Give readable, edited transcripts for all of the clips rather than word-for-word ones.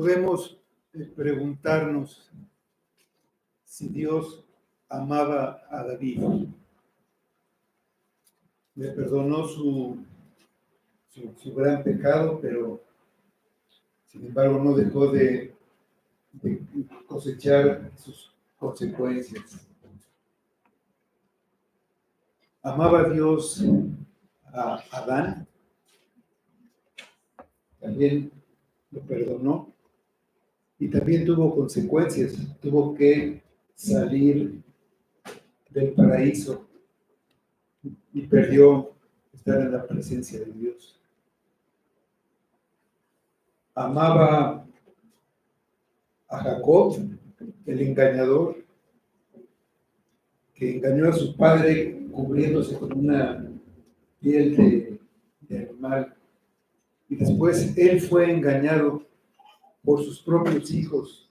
Podemos preguntarnos si Dios amaba a David. Le perdonó su gran pecado, pero sin embargo no dejó de cosechar sus consecuencias. ¿Amaba Dios a Adán? También lo perdonó y también tuvo consecuencias. Tuvo que salir del paraíso y perdió estar en la presencia de Dios. Amaba a Jacob, el engañador, que engañó a su padre cubriéndose con una piel de animal. Y después él fue engañado por sus propios hijos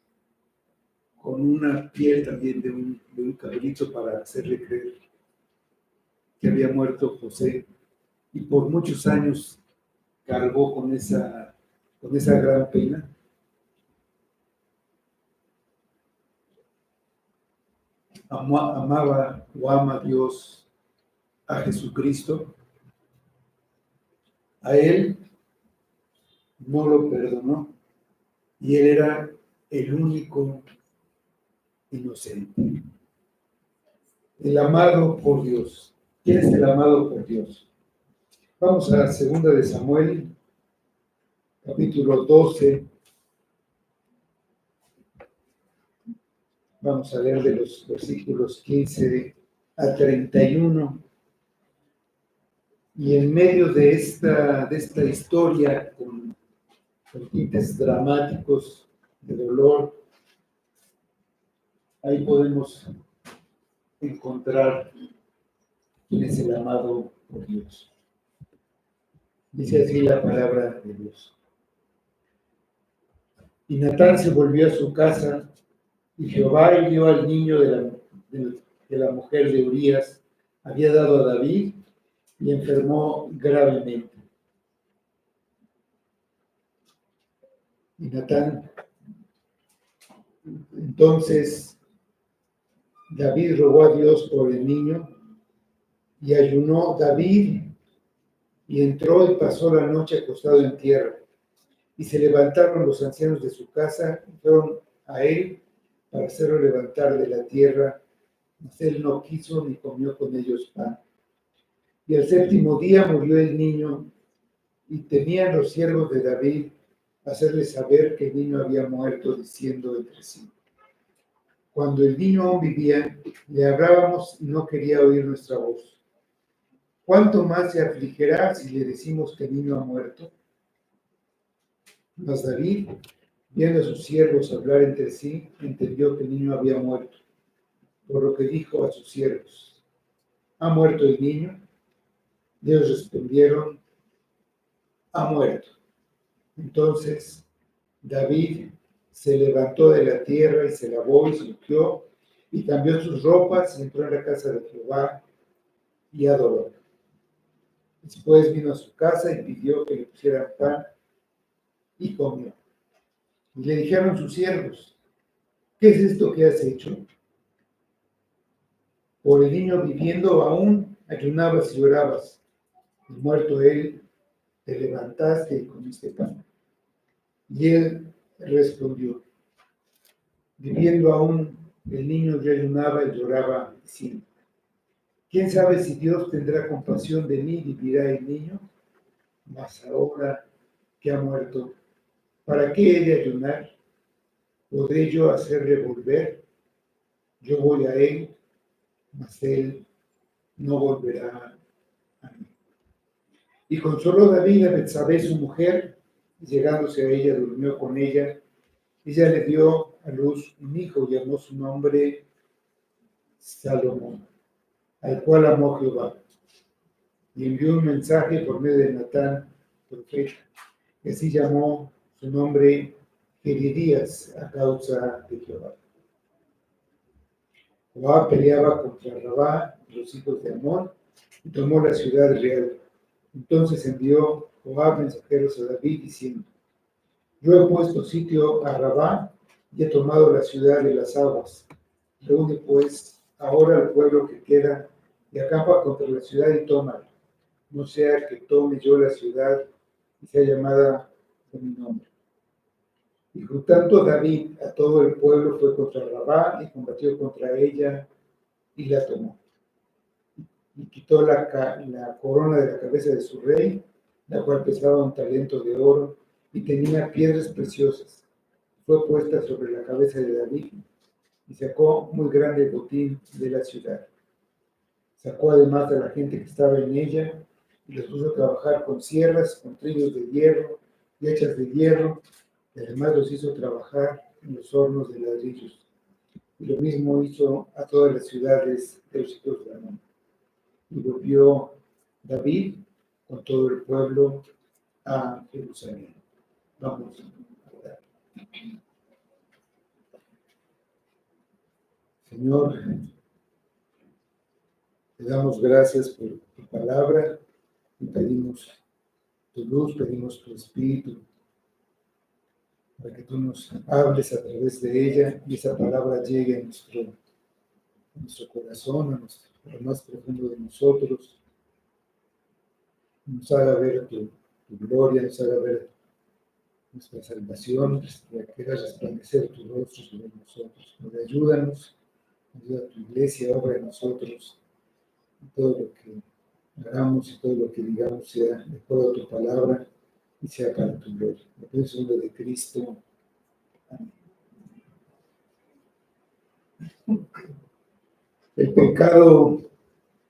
con una piel también de un cabrito para hacerle creer que había muerto José. Y por muchos años cargó con esa gran pena. Amaba o ama a Dios, a Jesucristo. A él no lo perdonó y él era el único inocente. El amado por Dios. ¿Quién es el amado por Dios? Vamos a 2 de Samuel, capítulo 12. Vamos a leer de los versículos 15 a 31. Y en medio de esta historia con tintes dramáticos de dolor, ahí podemos encontrar quién es el amado por Dios. Dice así la palabra de Dios. Y Natán se volvió a su casa, y Jehová hirió al niño de la mujer de Urías, había dado a David, y enfermó gravemente. Y Natán, entonces, David rogó a Dios por el niño, y ayunó David, y entró y pasó la noche acostado en tierra. Y se levantaron los ancianos de su casa, y fueron a él para hacerlo levantar de la tierra, mas él no quiso ni comió con ellos pan. Y al 7º día murió el niño, y temían los siervos de David hacerle saber que el niño había muerto, diciendo entre sí: cuando el niño aún vivía, le hablábamos y no quería oír nuestra voz. ¿Cuánto más se afligirá si le decimos que el niño ha muerto? Mas David, viendo a sus siervos hablar entre sí, entendió que el niño había muerto, por lo que dijo a sus siervos: ¿ha muerto el niño? Ellos respondieron: ha muerto. Entonces David se levantó de la tierra y se lavó y se ungió y cambió sus ropas y entró en la casa de Jehová y adoró. Después vino a su casa y pidió que le pusieran pan y comió. Y le dijeron sus siervos: ¿qué es esto que has hecho? Por el niño viviendo aún ayunabas y llorabas, y muerto él, te levantaste y comiste pan. Y él respondió: viviendo aún el niño, yo ayunaba y lloraba, diciendo: ¿quién sabe si Dios tendrá compasión de mí y vivirá el niño? Mas ahora que ha muerto, ¿para qué he de ayunar? ¿Podré yo hacerle volver? Yo voy a él, mas él no volverá a mí. Y consoló David a Betsabé, su mujer, y llegándose a ella, durmió con ella. Ella le dio a luz un hijo, y llamó su nombre Salomón, al cual amó Jehová. Y envió un mensaje por medio de Natán, profeta, que así llamó su nombre Jeridías a causa de Jehová. Joab peleaba contra Rabá, los hijos de Amón, y tomó la ciudad real. Entonces envió Joab mensajeros a David, diciendo: Yo he puesto sitio a Rabá y he tomado la ciudad de las aguas. Reúne pues ahora al pueblo que queda y acampa contra la ciudad y tómala. No sea que tome yo la ciudad y sea llamada por mi nombre. Y juntando David a todo el pueblo fue contra Rabá y combatió contra ella y la tomó. Y quitó la corona de la cabeza de su rey, la cual pesaba un talento de oro y tenía piedras preciosas. Fue puesta sobre la cabeza de David y sacó muy grande botín de la ciudad. Sacó además a la gente que estaba en ella y los puso a trabajar con sierras, con trillos de hierro y hachas de hierro, y además los hizo trabajar en los hornos de ladrillos. Y lo mismo hizo a todas las ciudades de los hijos de Amón. Y volvió David con todo el pueblo a Jerusalén. Vamos a orar. Señor, te damos gracias por tu palabra y pedimos tu luz, pedimos tu espíritu para que tú nos hables a través de ella y esa palabra llegue a nuestro corazón, a lo más profundo de nosotros, nos haga ver tu gloria, nos haga ver nuestra salvación, que haga resplandecer tu rostro sobre nosotros. Ayúdanos, ayuda a tu iglesia, obra en nosotros, y todo lo que hagamos y todo lo que digamos sea de acuerdo a tu palabra y sea para tu gloria. En el nombre de Cristo. Amén. El pecado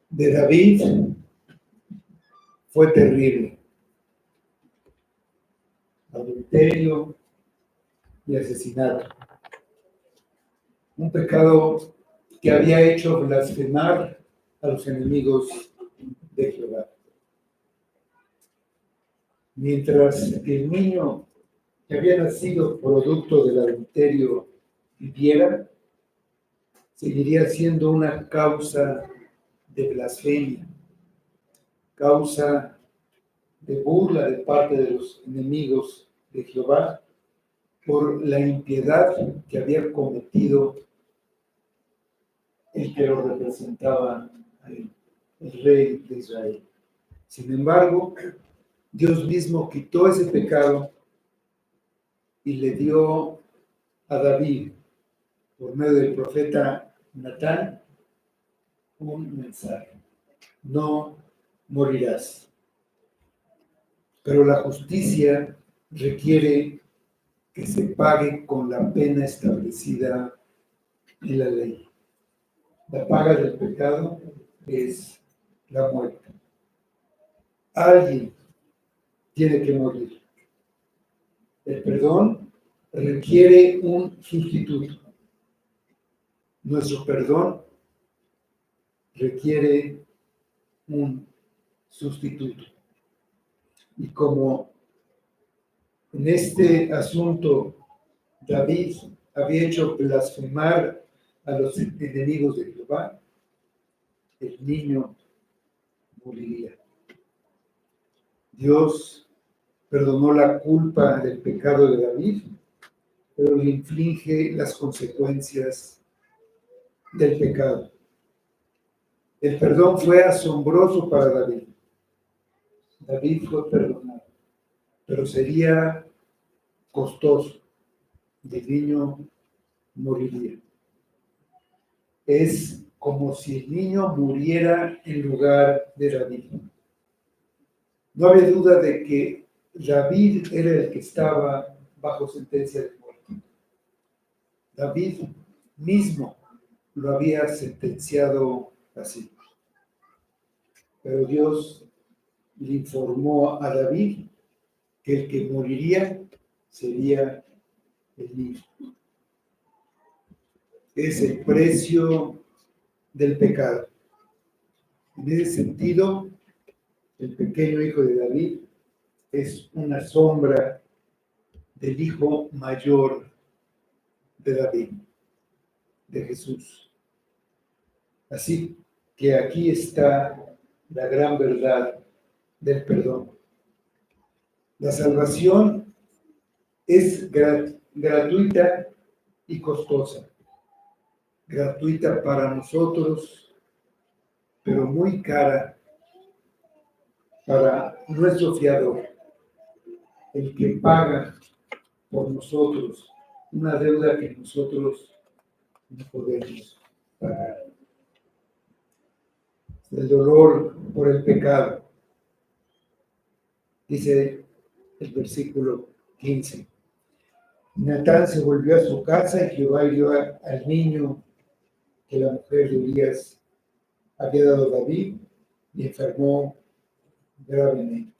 de David fue terrible. Adulterio y asesinato. Un pecado que había hecho blasfemar a los enemigos de Jehová. Mientras el niño que había nacido producto del adulterio viviera, seguiría siendo una causa de blasfemia, causa de burla de parte de los enemigos de Jehová por la impiedad que había cometido el que lo representaba a él, el rey de Israel. Sin embargo, Dios mismo quitó ese pecado y le dio a David, por medio del profeta Natán, un mensaje: no morirás. Pero la justicia requiere que se pague con la pena establecida en la ley. La paga del pecado es la muerte. Alguien tiene que morir. El perdón requiere un sustituto. Nuestro perdón requiere un sustituto. Y como en este asunto David había hecho blasfemar a los enemigos de Jehová, el niño moriría. Dios perdonó la culpa del pecado de David, pero le inflige las consecuencias del pecado. El perdón fue asombroso para David. David fue perdonado, pero sería costoso. El niño moriría. Es como si el niño muriera en lugar de David. No había duda de que David era el que estaba bajo sentencia de muerte. David mismo lo había sentenciado así. Pero Dios le informó a David que el que moriría sería el niño. Es el precio del pecado. En ese sentido, el pequeño hijo de David es una sombra del hijo mayor de David, de Jesús. Así que aquí está la gran verdad del perdón. La salvación Es gratuita y costosa. Gratuita para nosotros, pero muy cara para nuestro fiador, el que paga por nosotros una deuda que nosotros no podemos pagar. El dolor por el pecado, dice el versículo 15. Natán se volvió a su casa y Jehová hirió al niño que la mujer de Urías había dado a David y enfermó gravemente.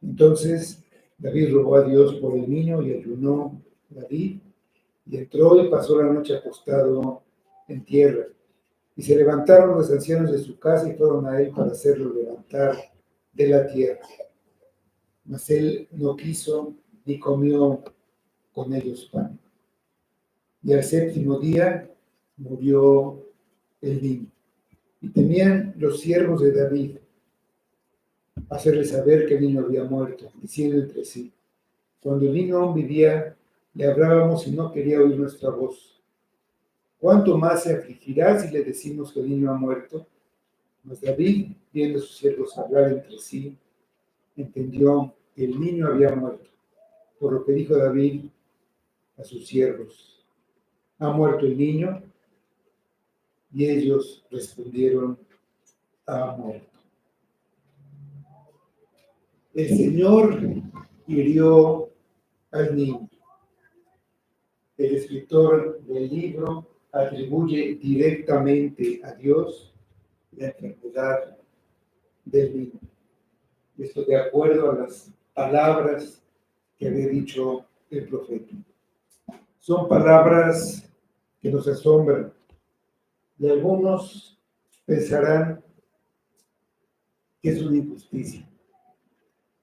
Entonces David rogó a Dios por el niño y ayunó David y entró y pasó la noche acostado en tierra. Y se levantaron los ancianos de su casa y fueron a él para hacerlo levantar de la tierra. Mas él no quiso ni comió con ellos pan. Y al séptimo día murió el niño. Y temían los siervos de David hacerle saber que el niño había muerto, diciendo entre sí: cuando el niño aún vivía, le hablábamos y no quería oír nuestra voz. ¿Cuánto más se afligirá si le decimos que el niño ha muerto? Mas David, viendo a sus siervos hablar entre sí, entendió que el niño había muerto. Por lo que dijo David a sus siervos: ¿ha muerto el niño? Y ellos respondieron: ha muerto. El Señor hirió al niño. El escritor del libro atribuye directamente a Dios la enfermedad del niño. Esto de acuerdo a las palabras que había dicho el profeta. Son palabras que nos asombran. Y algunos pensarán que es una injusticia.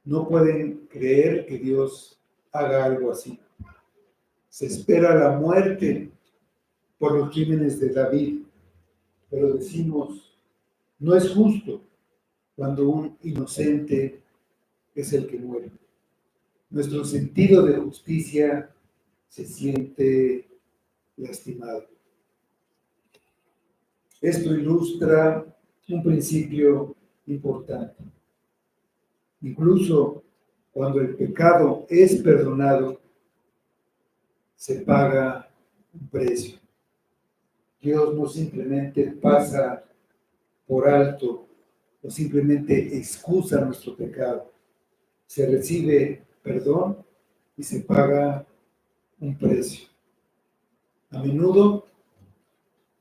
No pueden creer que Dios haga algo así. Se espera la muerte por los crímenes de David, pero decimos, no es justo cuando un inocente es el que muere. Nuestro sentido de justicia se siente lastimado. Esto ilustra un principio importante. Incluso cuando el pecado es perdonado, se paga un precio. Dios no simplemente pasa por alto o simplemente excusa nuestro pecado. Se recibe perdón y se paga un precio. A menudo,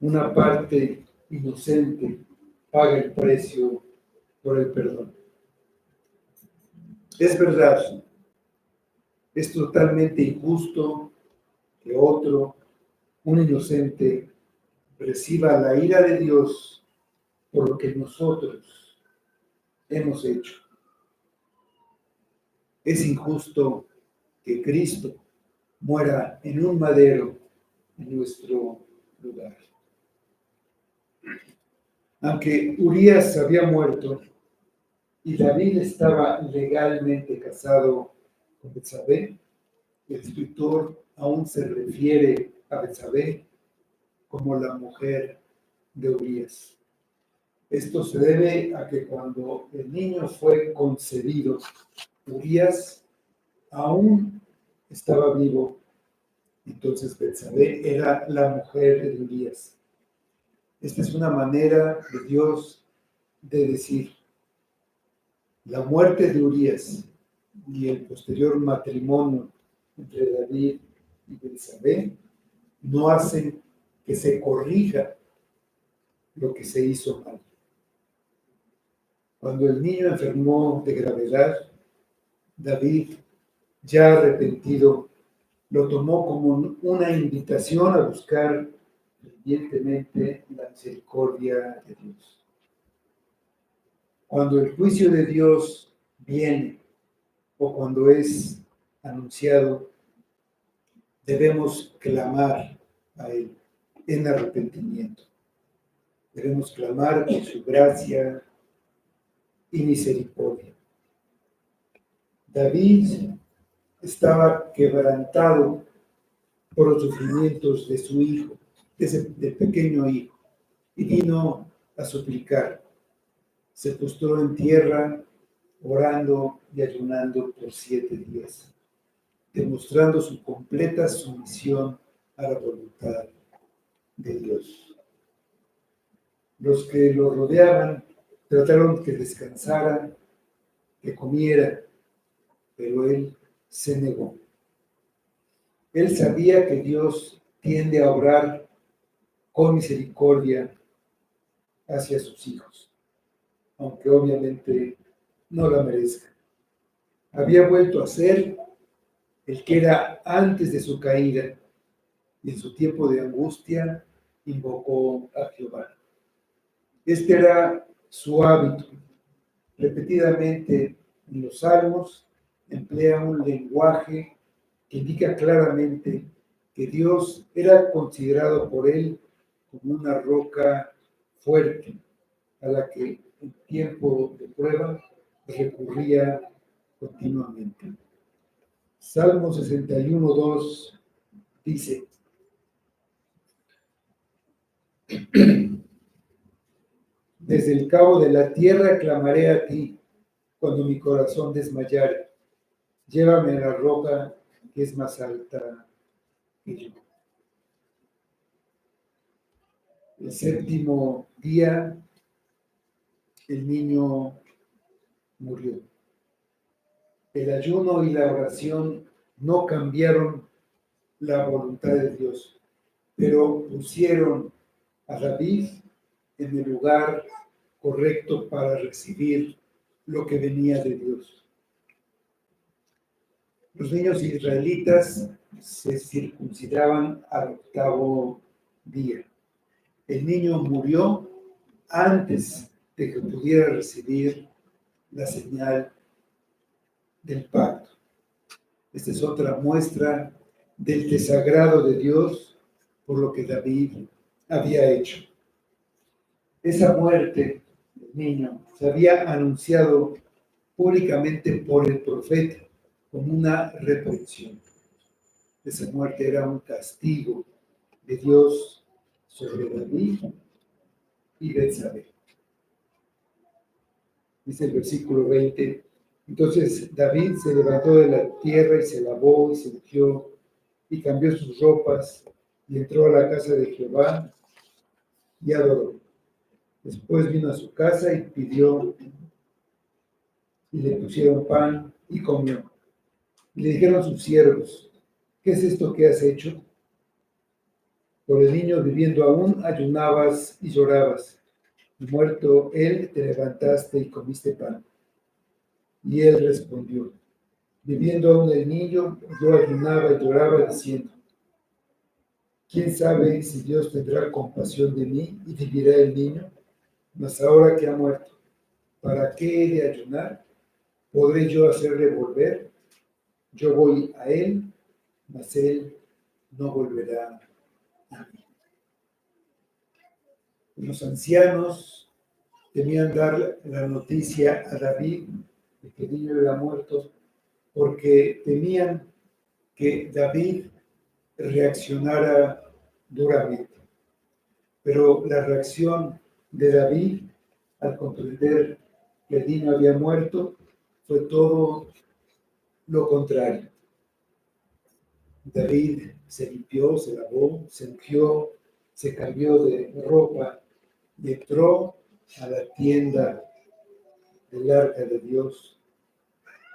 una parte inocente paga el precio por el perdón. Es verdad, es totalmente injusto que otro, un inocente, reciba la ira de Dios por lo que nosotros hemos hecho. Es injusto que Cristo muera en un madero en nuestro lugar. Aunque Urías había muerto y David estaba legalmente casado con Betsabé, el escritor aún se refiere a Betsabé como la mujer de Urías. Esto se debe a que cuando el niño fue concebido, Urías aún estaba vivo. Entonces Betsabé era la mujer de Urías. Esta es una manera de Dios de decir: la muerte de Urías y el posterior matrimonio entre David y Betsabé no hacen que se corrija lo que se hizo mal. Cuando el niño enfermó de gravedad, David, ya arrepentido, lo tomó como una invitación a buscar fervientemente la misericordia de Dios. Cuando el juicio de Dios viene o cuando es anunciado, debemos clamar a Él en arrepentimiento. Debemos clamar por su gracia y misericordia. David estaba quebrantado por los sufrimientos de su hijo, del pequeño hijo, y vino a suplicar. Se postró en tierra, orando y ayunando por 7 días, demostrando su completa sumisión a la voluntad de Dios. Los que lo rodeaban trataron que descansara, que comiera, pero él se negó. Él sabía que Dios tiende a obrar con misericordia hacia sus hijos, aunque obviamente no la merezca. Había vuelto a ser el que era antes de su caída, y en su tiempo de angustia invocó a Jehová. Este era su hábito. Repetidamente en los salmos emplea un lenguaje que indica claramente que Dios era considerado por él como una roca fuerte a la que en tiempo de prueba recurría continuamente. Salmo 61:2 dice: Desde el cabo de la tierra clamaré a ti cuando mi corazón desmayare. Llévame a la roca que es más alta que yo. El séptimo día, el niño murió. El ayuno y la oración no cambiaron la voluntad de Dios, pero pusieron a David en el lugar correcto para recibir lo que venía de Dios. Los niños israelitas se circuncidaban al 8º día. El niño murió antes de que pudiera recibir la señal del pacto. Esta es otra muestra del desagrado de Dios por lo que David había hecho. Esa muerte del niño se había anunciado públicamente por el profeta como una reprensión. Esa muerte era un castigo de Dios sobre David y Betsabé. Dice el versículo 20: Entonces David se levantó de la tierra y se lavó y se ungió y cambió sus ropas y entró a la casa de Jehová y adoró. Después vino a su casa y pidió, y le pusieron pan y comió. Y le dijeron sus siervos: ¿Qué es esto que has hecho? Por el niño viviendo aún ayunabas y llorabas, y muerto él te levantaste y comiste pan. Y él respondió: Viviendo aún el niño, yo ayunaba y lloraba diciendo: ¿Quién sabe si Dios tendrá compasión de mí y vivirá el niño? Mas ahora que ha muerto, ¿para qué he de ayunar? ¿Podré yo hacerle volver? Yo voy a él, mas él no volverá a mí. Los ancianos temían dar la noticia a David de que el niño era muerto, porque temían que David reaccionara duramente. Pero la reacción de David al comprender que el niño había muerto fue todo lo contrario. David se limpió, se lavó, se ungió, se cambió de ropa y entró a la tienda del arca de Dios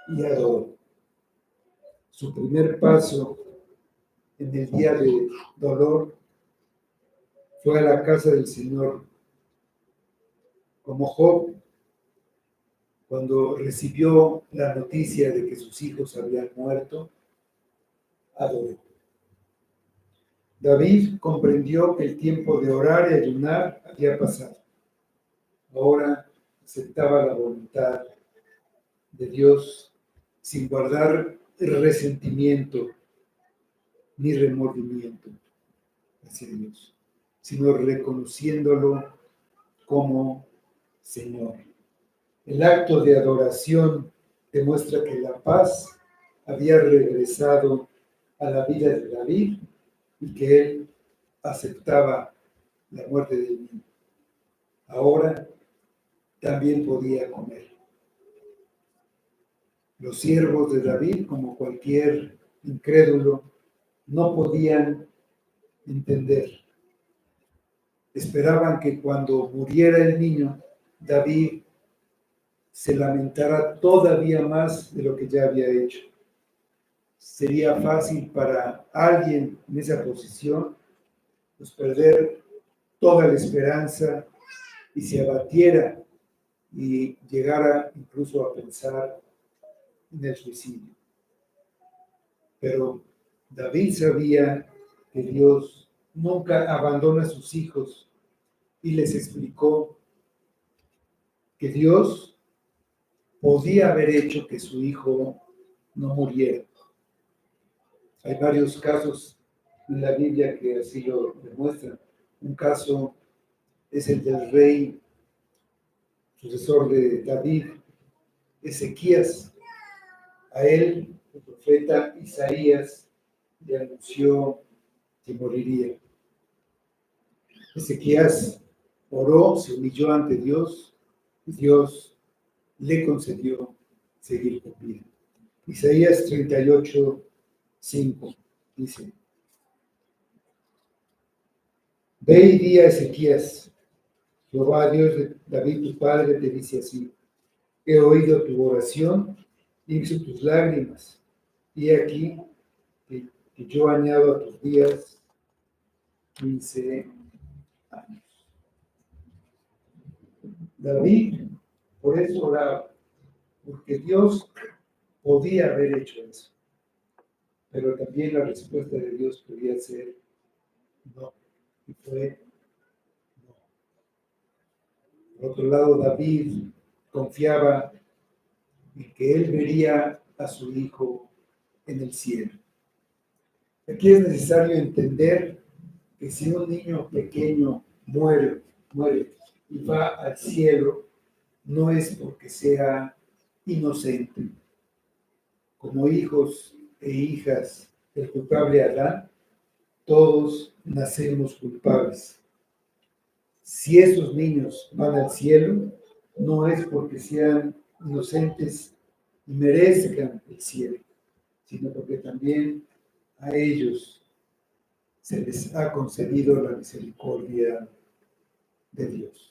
y adoró. Su primer paso en el día de dolor fue a la casa del Señor. Como Job, cuando recibió la noticia de que sus hijos habían muerto, adoró. David comprendió que el tiempo de orar y ayunar había pasado. Ahora aceptaba la voluntad de Dios sin guardar resentimiento ni remordimiento hacia Dios, sino reconociéndolo como Señor. El acto de adoración demuestra que la paz había regresado a la vida de David y que él aceptaba la muerte del niño. Ahora también podía comer. Los siervos de David, como cualquier incrédulo, no podían entender. Esperaban que cuando muriera el niño, David se lamentara todavía más de lo que ya había hecho. Sería fácil para alguien en esa posición pues perder toda la esperanza y se abatiera y llegara incluso a pensar en el suicidio. Pero David sabía que Dios nunca abandona a sus hijos y les explicó que Dios podía haber hecho que su hijo no muriera. Hay varios casos en la Biblia que así lo demuestran. Un caso es el del rey sucesor de David, Ezequías. A él, el profeta Isaías, le anunció que moriría. Ezequías oró, se humilló ante Dios y Dios le concedió seguir con vida. Isaías 38:5 dice: Ve y di a Ezequías, Jehová Dios de David tu padre te dice así: he oído tu oración y visto tus lágrimas, y aquí que yo añado a tus días 15 años. David por eso oraba, porque Dios podía haber hecho eso, pero también la respuesta de Dios podía ser no, y fue no. Por otro lado, David confiaba en que él vería a su hijo en el cielo. Aquí es necesario entender que si un niño pequeño muere y va al cielo, no es porque sea inocente. Como hijos e hijas del culpable Adán, todos nacemos culpables. Si esos niños van al cielo, no es porque sean inocentes y merezcan el cielo, sino porque también a ellos se les ha concedido la misericordia de Dios.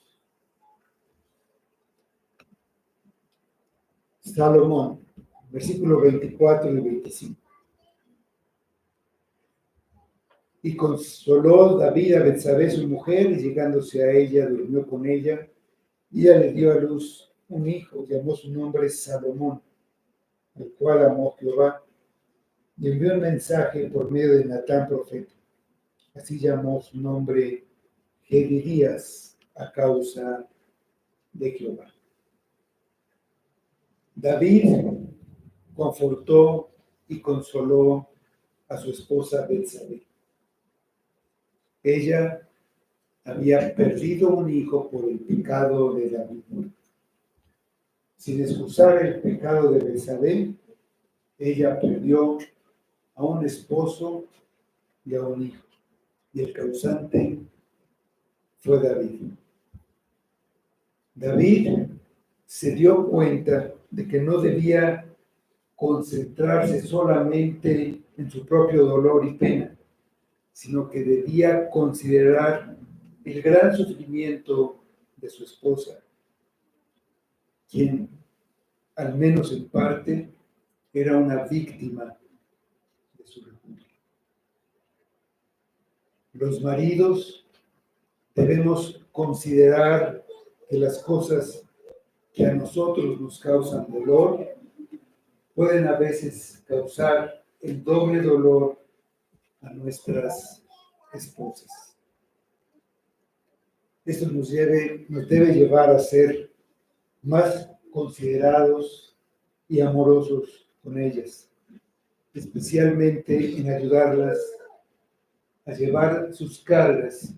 Salomón, versículo 24 y 25. Y consoló David a Betsabé su mujer, y llegándose a ella, durmió con ella, y ella le dio a luz un hijo, llamó su nombre Salomón, el cual amó Jehová, y envió un mensaje por medio de Natán profeta. Así llamó su nombre Gedidías a causa de Jehová. David confortó y consoló a su esposa Betsabé. Ella había perdido un hijo por el pecado de David. Sin excusar el pecado de Betsabé, ella perdió a un esposo y a un hijo. Y el causante fue David. David se dio cuenta de que no debía concentrarse solamente en su propio dolor y pena, sino que debía considerar el gran sufrimiento de su esposa, quien, al menos en parte, era una víctima de su repudio. Los maridos debemos considerar que las cosas que a nosotros nos causan dolor pueden a veces causar el doble dolor a nuestras esposas. Esto nos debe llevar a ser más considerados y amorosos con ellas, especialmente en ayudarlas a llevar sus cargas,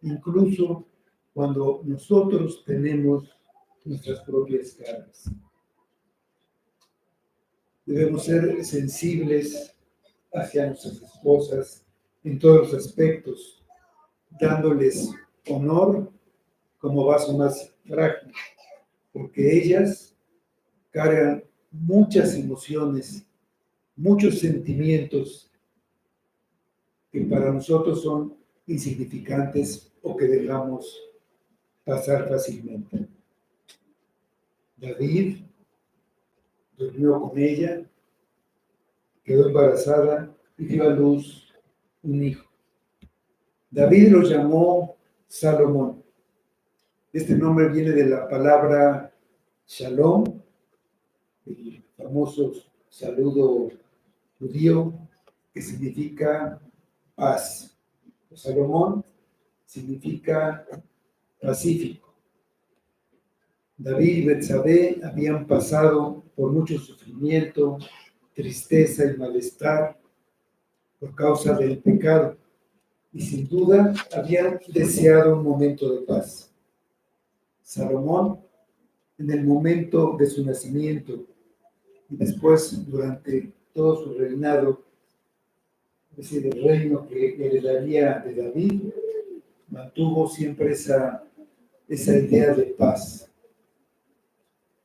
incluso cuando nosotros tenemos nuestras propias cargas. Debemos ser sensibles hacia nuestras esposas en todos los aspectos, dándoles honor como vaso más frágil, porque ellas cargan muchas emociones, muchos sentimientos que para nosotros son insignificantes o que dejamos pasar fácilmente. David durmió con ella, quedó embarazada y dio a luz un hijo. David lo llamó Salomón. Este nombre viene de la palabra Shalom, el famoso saludo judío que significa paz. Salomón significa pacífico. David y Betsabé habían pasado por mucho sufrimiento, tristeza y malestar por causa del pecado y sin duda habían deseado un momento de paz. Salomón, en el momento de su nacimiento y después durante todo su reinado, es decir, el reino que heredaría de David, mantuvo siempre esa idea de paz.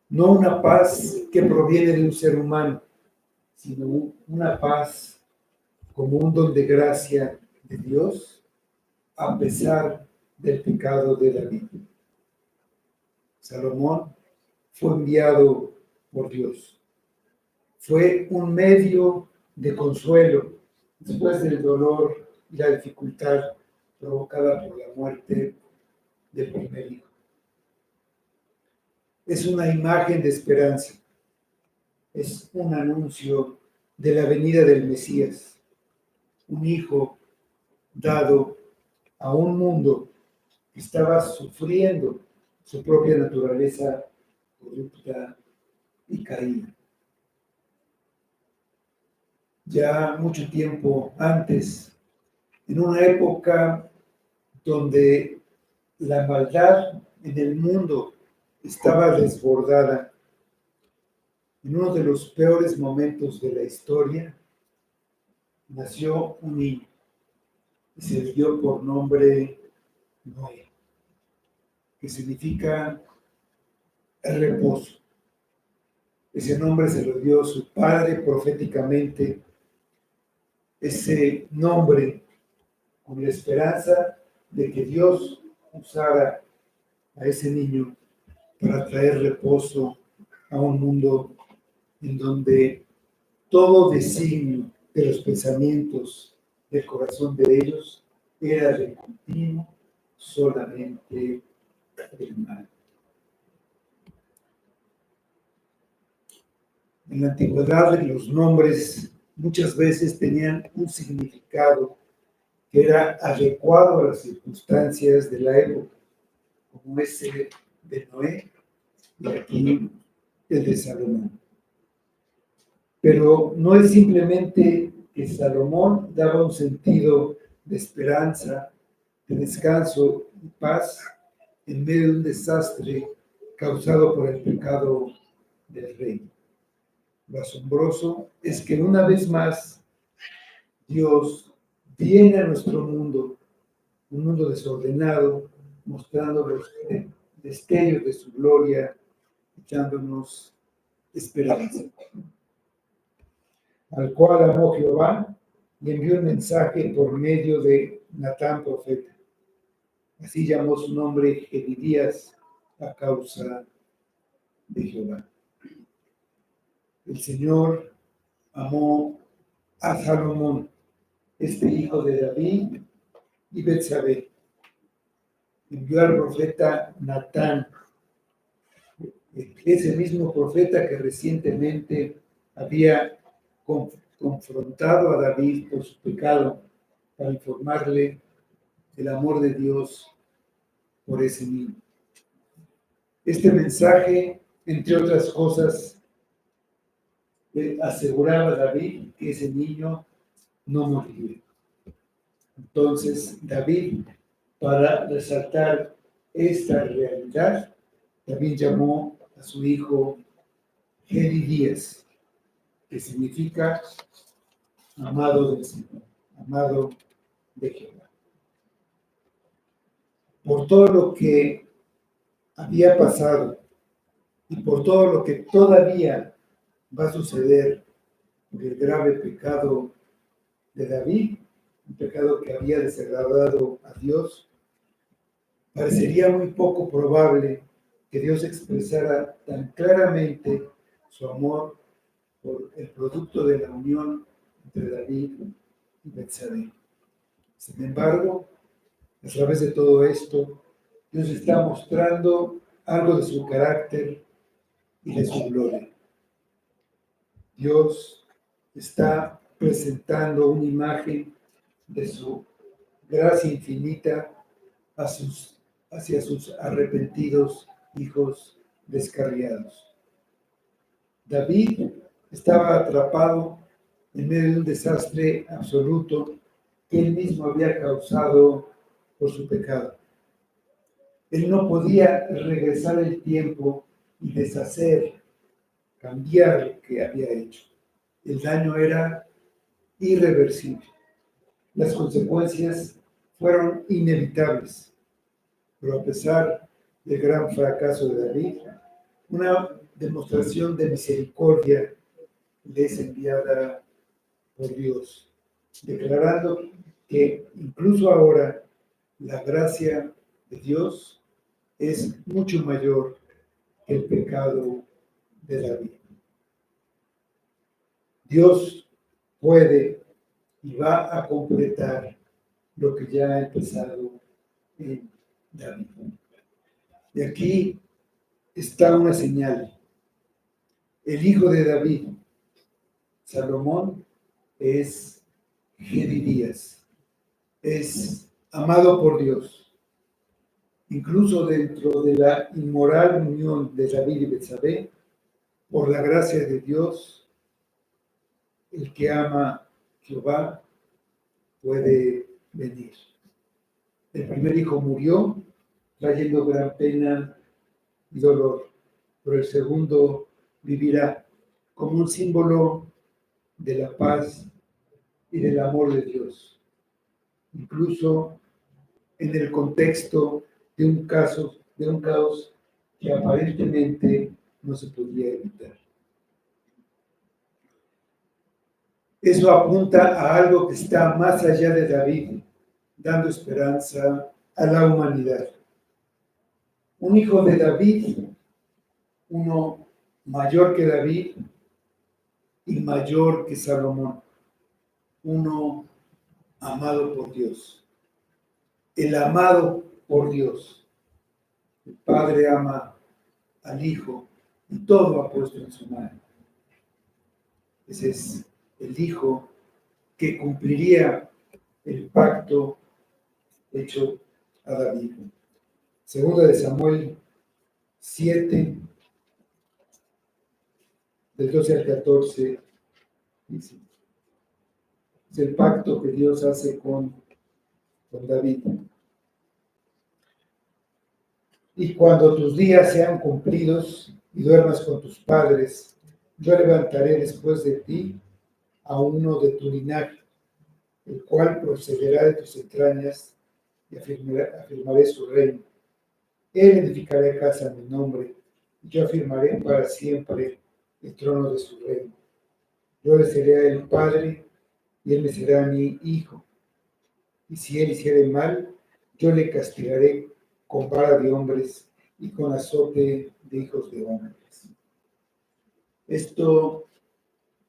No una paz que proviene de un ser humano, sino una paz como un don de gracia de Dios, a pesar del pecado de David. Salomón fue enviado por Dios. Fue un medio de consuelo después del dolor y la dificultad provocada por la muerte del primer hijo. Es una imagen de esperanza. Es un anuncio de la venida del Mesías, un hijo dado a un mundo que estaba sufriendo su propia naturaleza corrupta y caída. Ya mucho tiempo antes, en una época donde la maldad en el mundo estaba desbordada, en uno de los peores momentos de la historia, nació un niño y se le dio por nombre Noé, que significa reposo. Ese nombre se lo dio su padre proféticamente, ese nombre con la esperanza de que Dios usara a ese niño para traer reposo a un mundo en donde todo designio de los pensamientos del corazón de ellos era de continuo solamente el mal. En la antigüedad los nombres muchas veces tenían un significado que era adecuado a las circunstancias de la época, como ese de Noé y aquí el de Salomón. Pero no es simplemente que Salomón daba un sentido de esperanza, de descanso y paz en medio de un desastre causado por el pecado del rey. Lo asombroso es que una vez más Dios viene a nuestro mundo, un mundo desordenado, mostrando los destellos de su gloria, echándonos esperanza. Al cual amó Jehová y envió un mensaje por medio de Natán profeta. Así llamó su nombre Jedidías a causa de Jehová. El Señor amó a Salomón, este hijo de David y Betsabé. Envió al profeta Natán, ese mismo profeta que recientemente había confrontado a David por su pecado, para informarle del amor de Dios por ese niño. Este mensaje, entre otras cosas, aseguraba a David que ese niño no moriría. Entonces, David, para resaltar esta realidad, también llamó a su hijo Jedidías, que significa amado del Señor, amado de Jehová. Por todo lo que había pasado y por todo lo que todavía va a suceder por el grave pecado de David, un pecado que había desagradado a Dios, parecería muy poco probable que Dios expresara tan claramente su amor por el producto de la unión entre David y Betsabé. Sin embargo, a través de todo esto, Dios está mostrando algo de su carácter y de su gloria. Dios está presentando una imagen de su gracia infinita hacia sus arrepentidos hijos descarriados. David estaba atrapado en medio de un desastre absoluto que él mismo había causado por su pecado. Él no podía regresar el tiempo y deshacer, cambiar lo que había hecho. El daño era irreversible. Las consecuencias fueron inevitables. Pero a pesar del gran fracaso de David, una demostración de misericordia le es enviada por Dios, declarando que incluso ahora la gracia de Dios es mucho mayor que el pecado de David. Dios puede y va a completar lo que ya ha empezado en David. Y aquí está una señal. El hijo de David, Salomón, es Gedidías, es amado por Dios. Incluso dentro de la inmoral unión de David y Betsabé, por la gracia de Dios, el que ama a Jehová puede venir. El primer hijo murió, trayendo gran pena y dolor, pero el segundo vivirá como un símbolo de la paz y del amor de Dios, incluso en el contexto de un caos que aparentemente no se podía evitar. Eso apunta a algo que está más allá de David, dando esperanza a la humanidad. Un hijo de David, uno mayor que David y mayor que Salomón, uno amado por Dios. El amado por Dios. El Padre ama al Hijo y todo ha puesto en su mano. Ese es el Hijo que cumpliría el pacto hecho a David. Segunda de Samuel 7, del 12 al 14, dice, es el pacto que Dios hace con David. Y cuando tus días sean cumplidos y duermas con tus padres, yo levantaré después de ti a uno de tu linaje, el cual procederá de tus entrañas y afirmaré su reino. Él edificará casa a mi nombre, y yo afirmaré para siempre el trono de su reino. Yo le seré a él padre, y él me será mi hijo. Y si él hiciere mal, yo le castigaré con vara de hombres y con azote de hijos de hombres. Esto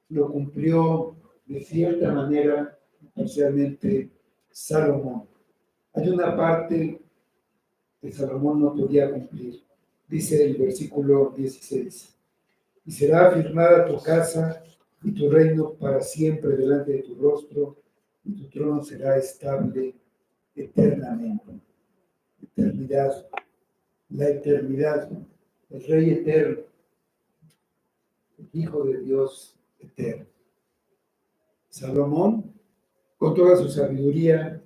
lo cumplió de cierta manera, parcialmente, Salomón. Hay una parte que Salomón no podía cumplir. Dice el versículo 16, y será afirmada tu casa y tu reino para siempre delante de tu rostro, y tu trono será estable eternamente. Eternidad, la eternidad, el Rey eterno, el Hijo de Dios eterno. Salomón, con toda su sabiduría,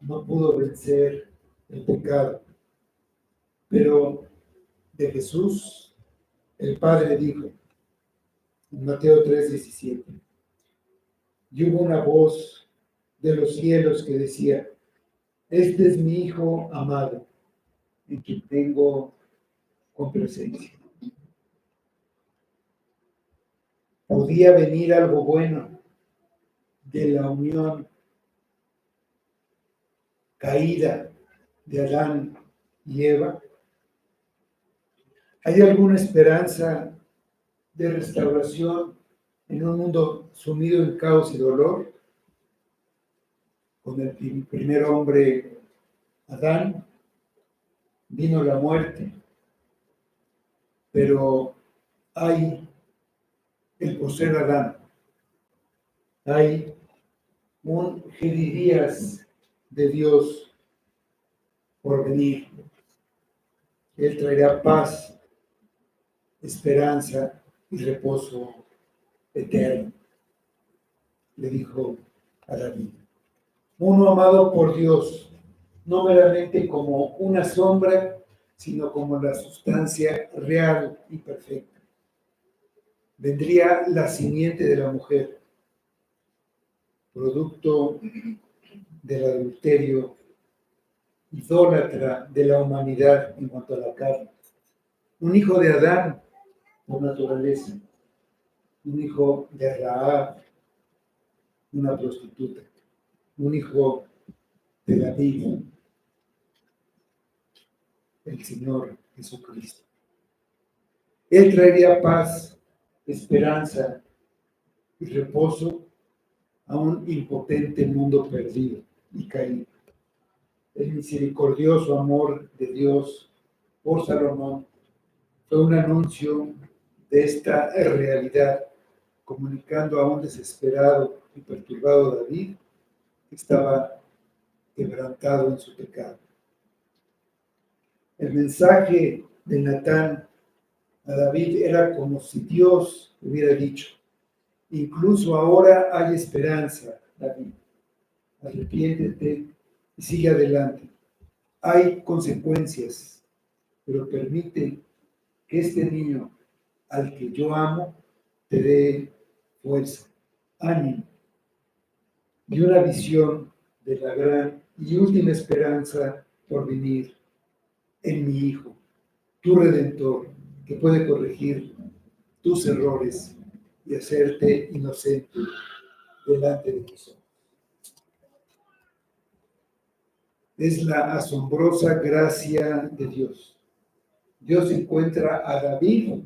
no pudo vencer el pecado, pero de Jesús, el Padre dijo, En Mateo 3:17. Y hubo una voz de los cielos que decía: este es mi Hijo amado, en quien tengo complacencia. ¿Podía venir algo bueno de la unión caída de Adán y Eva? ¿Hay alguna esperanza de restauración en un mundo sumido en caos y dolor? Con el primer hombre, Adán, vino la muerte, pero hay el poseer Adán, hay un Gedidías de Dios por venir. Él traerá paz, esperanza y reposo eterno, le dijo a David. Uno amado por Dios, no meramente como una sombra, sino como la sustancia real y perfecta. Vendría la simiente de la mujer, producto del adulterio idólatra de la humanidad en cuanto a la carne. Un hijo de Adán por naturaleza, un hijo de Rahab, una prostituta, un hijo de David, el Señor Jesucristo. Él traería paz, esperanza y reposo a un impotente mundo perdido y caído. El misericordioso amor de Dios por Salomón fue un anuncio de esta realidad, comunicando a un desesperado y perturbado David que estaba quebrantado en su pecado. El mensaje de Natán a David era como si Dios hubiera dicho: incluso ahora hay esperanza, David. Arrepiéntete y sigue adelante. Hay consecuencias, pero permite que este niño al que yo amo te dé fuerza, ánimo y una visión de la gran y última esperanza por venir en mi Hijo, tu Redentor, que puede corregir tus errores y hacerte inocente delante de tus ojos. Es la asombrosa gracia de Dios. Dios encuentra a David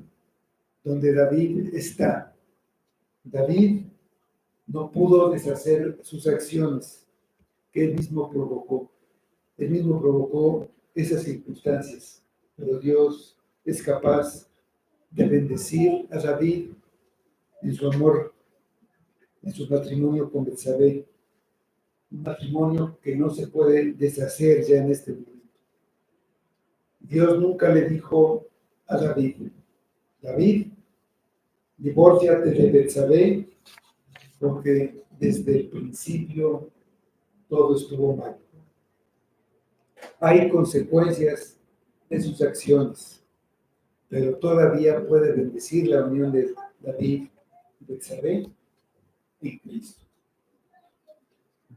donde David está. David no pudo deshacer sus acciones que él mismo provocó. Él mismo provocó esas circunstancias, pero Dios es capaz de bendecir a David en su amor, en su matrimonio con Betsabé, un matrimonio que no se puede deshacer ya en este momento. Dios nunca le dijo a David: David, divórciate de Betsabé, porque desde el principio todo estuvo mal. Hay consecuencias en sus acciones, pero todavía puede bendecir la unión de David y Betsabé en Cristo.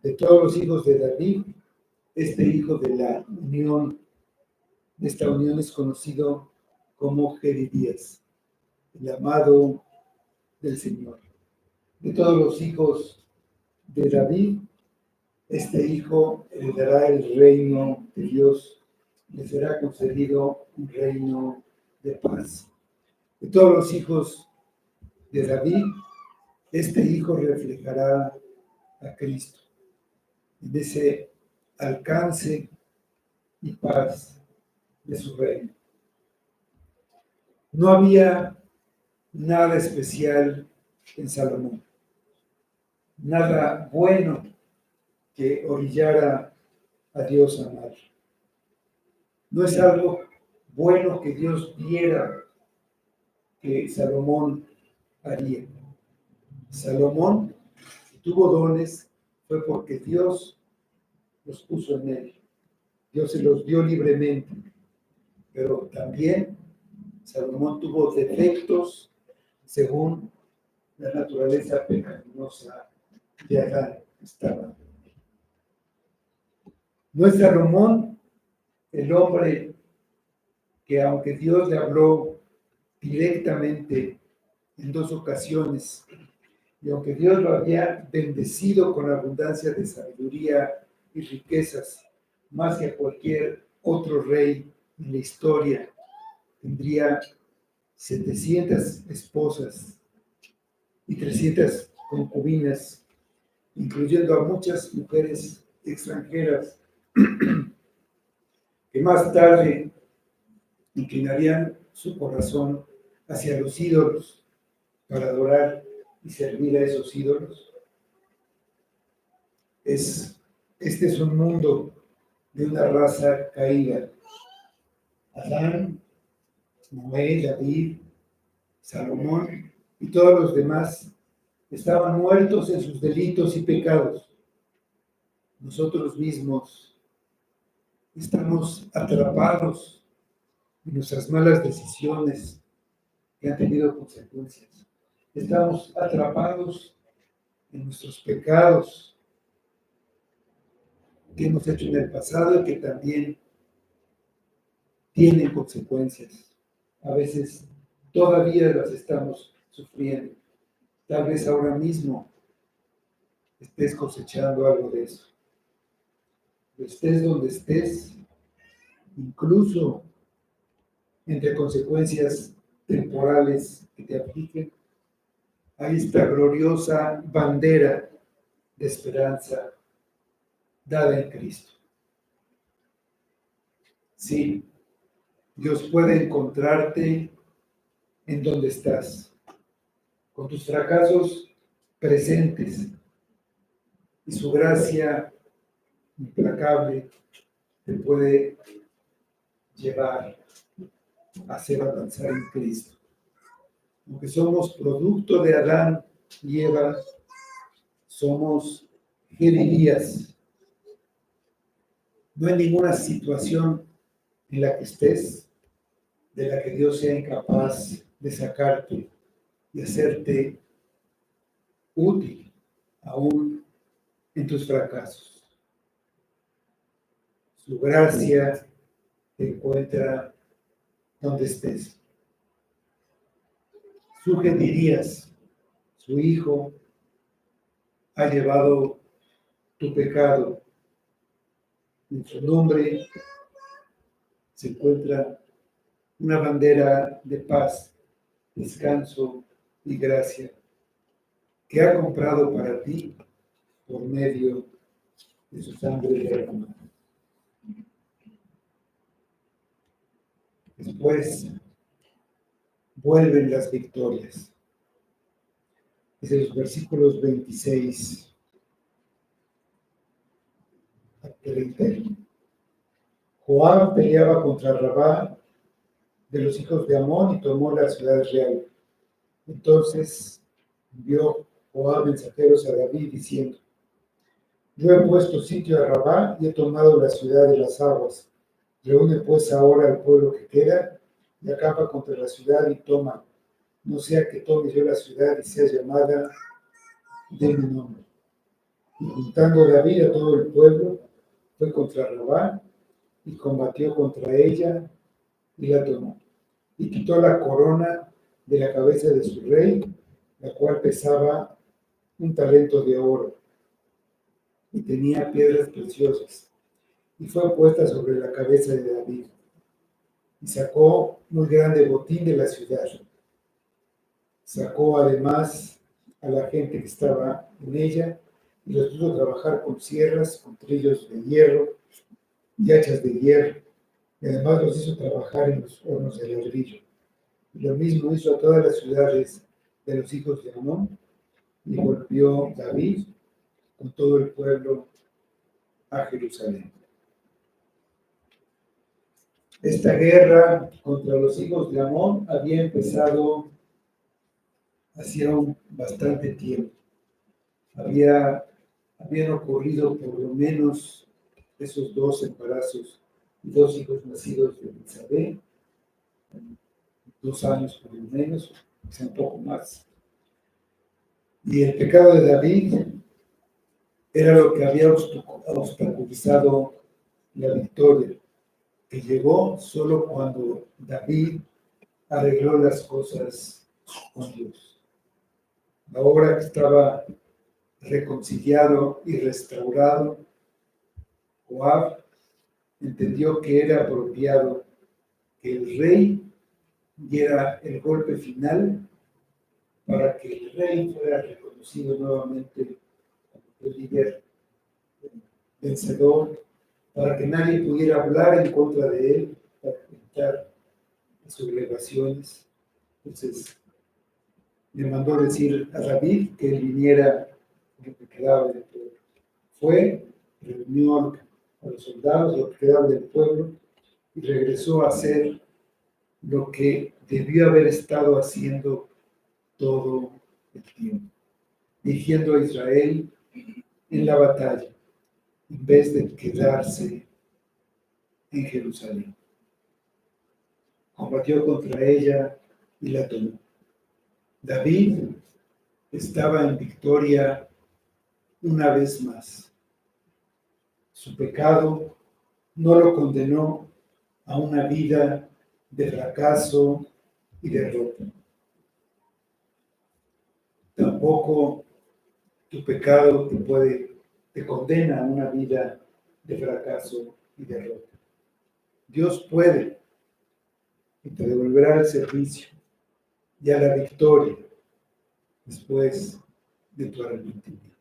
De todos los hijos de David, este hijo de la unión, de esta unión, es conocido como Gedidías, el amado del Señor. De todos los hijos de David, este hijo heredará el reino de Dios, le será concedido un reino de paz. De todos los hijos de David, este hijo reflejará a Cristo en ese alcance y paz de su reino. No había nada especial en Salomón, nada bueno que orillara a Dios a amar. No es algo bueno que Dios viera que Salomón haría. Salomón, si tuvo dones, fue porque Dios los puso en él. Dios se los dio libremente. Pero también Salomón tuvo defectos según la naturaleza pecaminosa de Adán estaba. No es Salomón el hombre que, aunque Dios le habló directamente en 2 ocasiones, y aunque Dios lo había bendecido con abundancia de sabiduría y riquezas, más que a cualquier otro rey en la historia, tendría 700 esposas y 300 concubinas, incluyendo a muchas mujeres extranjeras que más tarde inclinarían su corazón hacia los ídolos para adorar y servir a esos ídolos. Este es un mundo de una raza caída. Adán, Noé, David, Salomón y todos los demás estaban muertos en sus delitos y pecados. Nosotros mismos estamos atrapados en nuestras malas decisiones que han tenido consecuencias. Estamos atrapados en nuestros pecados que hemos hecho en el pasado y que también tienen consecuencias. A veces todavía las estamos sufriendo. Tal vez ahora mismo estés cosechando algo de eso. Estés donde estés, incluso entre consecuencias temporales que te apliquen, hay esta gloriosa bandera de esperanza dada en Cristo. Sí, Dios puede encontrarte en donde estás, con tus fracasos presentes, y su gracia implacable te puede llevar a hacer avanzar en Cristo. Aunque somos producto de Adán y Eva, somos Jeremías. No hay ninguna situación en la que estés de la que Dios sea incapaz de sacarte y hacerte útil aún en tus fracasos. Su gracia te encuentra donde estés. Sugerirías, su Hijo ha llevado tu pecado. En su nombre se encuentra una bandera de paz, descanso y gracia que ha comprado para ti por medio de su sangre derramada. Después vuelven las victorias. Desde los versículos 26 a 30. Joab peleaba contra Rabá de los hijos de Amón y tomó la ciudad real. Entonces envió Joab mensajeros a David diciendo: yo he puesto sitio a Rabá y he tomado la ciudad de las aguas. Reúne pues ahora al pueblo que queda y acampa contra la ciudad y toma, no sea que tome yo la ciudad y sea llamada de mi nombre. Y juntando David a todo el pueblo, fue contra Rabá y combatió contra ella y la tomó. Y quitó la corona de la cabeza de su rey, la cual pesaba 1 talento de oro y tenía piedras preciosas, y fue puesta sobre la cabeza de David. Y sacó muy grande botín de la ciudad. Sacó además a la gente que estaba en ella y los puso a trabajar con sierras, con trillos de hierro y hachas de hierro, y además los hizo trabajar en los hornos de ladrillo. Y lo mismo hizo a todas las ciudades de los hijos de Amón, y volvió David con todo el pueblo a Jerusalén. Esta guerra contra los hijos de Amón había empezado hacía bastante tiempo. Habían ocurrido por lo menos esos 2 embarazos y 2 hijos nacidos de Isabel, 2 años por lo menos, quizá un poco más. Y el pecado de David era lo que había obstaculizado la victoria, que llegó solo cuando David arregló las cosas con Dios. Ahora que estaba reconciliado y restaurado, Joab entendió que era apropiado que el rey diera el golpe final para que el rey fuera reconocido nuevamente como el líder vencedor, para que nadie pudiera hablar en contra de él, para evitar sublevaciones. Entonces le mandó decir a David que él viniera lo que quedaba del pueblo. Fue, reunió a los soldados, lo que quedaba del pueblo, y regresó a hacer lo que debió haber estado haciendo todo el tiempo, dirigiendo a Israel en la batalla, en vez de quedarse en Jerusalén. Combatió contra ella y la tomó. David estaba en victoria una vez más. Su pecado no lo condenó a una vida de fracaso y derrota. Tampoco tu pecado te condena a una vida de fracaso y derrota. Dios puede y te devolverá el servicio y a la victoria después de tu arrepentimiento.